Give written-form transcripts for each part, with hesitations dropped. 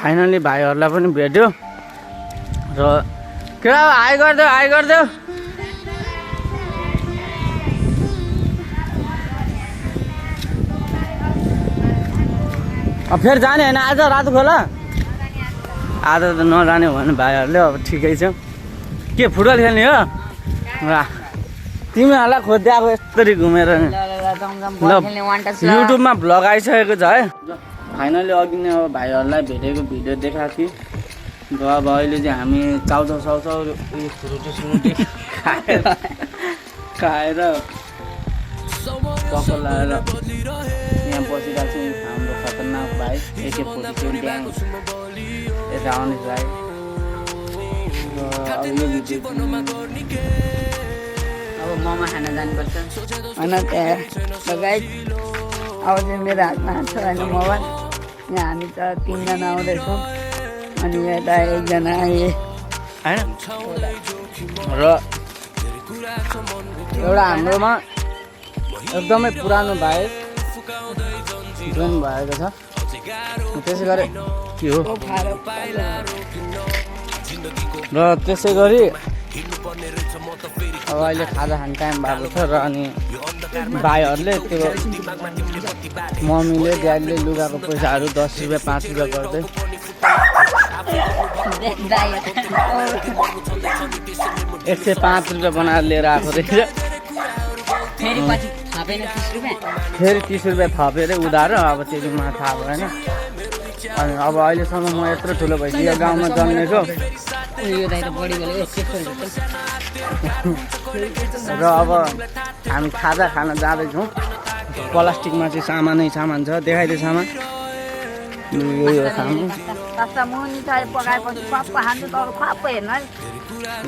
finally भाइहरूलाई पनि भेट्यो र के हाई गरिदेऊ हाई गरिदेऊ फेरि जाने होइन आज रातो खोला आज त नजाने भने भाइहरूले अब ठिकै छ के फुटबल खेल्ने हो तिमीहरूलाई खोजिदिएको यस्तरी घुमेर ल युट्युबमा भ्लग आइसकेको छ है फाइनली अघि नै अब भाइहरूलाई भेटेको भिडियो देखाएको थिएँ र अब अहिले चाहिँ हामी चाउचाउ साउचाउ फ्रुटी सुरुटी खाएर पक्क लगाएर यहाँ बसिरहेको छौँ हाम्रो खतरनाक भाइ AK-47 ड्याङ यता आउने भाइ अब मोमो खान जानुपर्छ होइन त्यहाँ लगाइ अब चाहिँ मेरो हातमा छ होइन मोबाइल यहाँ हामी त 3 जना आउँदैछौँ अनि यता 1 जना आए होइन र एउटा हाम्रोमा एकदमै पुरानो भाइ जोइन भएको छ त्यसै गरी के हो र त्यसै गरी अब अहिले खाजा खाने टाइम भएको छ र अनि भाइहरूले त्यो मम्मीले ड्याडीले लुगाको पैसाहरू 10 रुपियाँ 5 रुपियाँ गर्दै 105 रुपियाँ बनाएर लिएर आएको रहेछ फेरि 30 रुपियाँ थपेर उधारो अब त्यति मलाई थाहा भएन अनि अब अहिलेसम्म म यत्रो ठुलो भइसक्यो गाउँमा जन्मेको र अब हामी खाजा खान जाँदैछौँ प्लास्टिकमा चाहिँ सामानै सामान छ देखाइदियो सामान यो सामान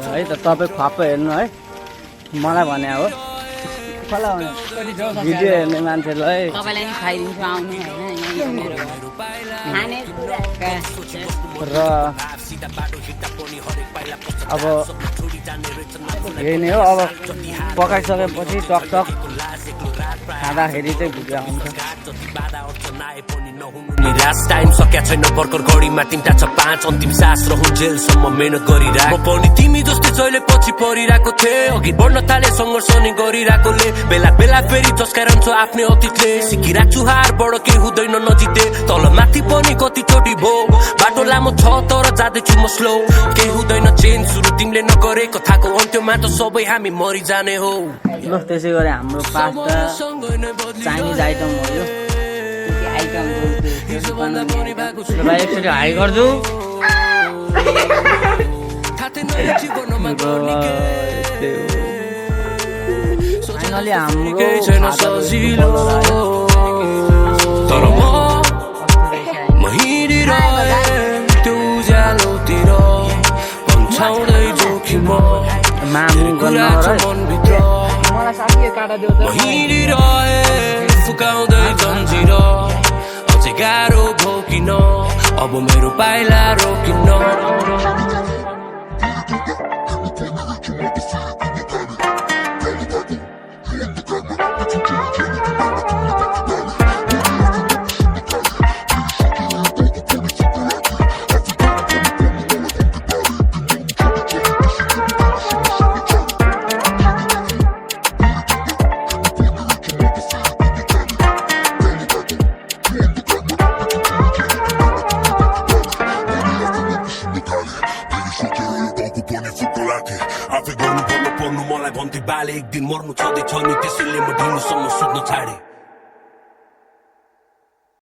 है त तपाईँ ख्वाप्पै हेर्नु है मलाई भने हो भिडियो हेर्ने मान्छेलाई र अब यही नै हो अब पकाइसकेपछि टकटक खाँदाखेरि चाहिँ भिडियो आउँछ लास्ट टाइम सकिया छैन भर्खर घडीमा 3टा छ 5 अन्तिम सास रहु जेलसम्म मेहनत गरिरहेको म पनि तिमी जस्तै जहिले पछि परिरहेको थिए अघि बढ्न थाले सङ्घर्ष नि गरिरहेकोले बेला बेला फेरि चस्काइरहन्छ आफ्नै अतीतले सिकिरहेको छु हारबाट के हुँदैन नजिते तल माथि पनि कति चोटि भो बाटो लामो छ तर जाँदैछु म स्लो के हुँदैन चेन्ज सुरु तिमीले नगरेको थाको अन्त्यमा त सबै हामी मरिजाने हो ल त्यसै गरी हाम्रो पास्ता चाइनिज आइटम हो यो आइटम भाइ एकचोटि हाई गर्छु फाइनली हाम्रो तर म हिँडिरहेँ त्यो उज्यालोतिर पन्छाउँदै जोखिम मामु गर्न हिँडिरहेँ फुकाउँदै जन्जिर अझै गाह्रो भो किन अब मेरो पाइला रोकिन आफै गर्नु पर्नु मलाई भन्थे बाले एक दिन मर्नु छँदैछ नि त्यसैले म ढिलोसम्म सुत्न छाडे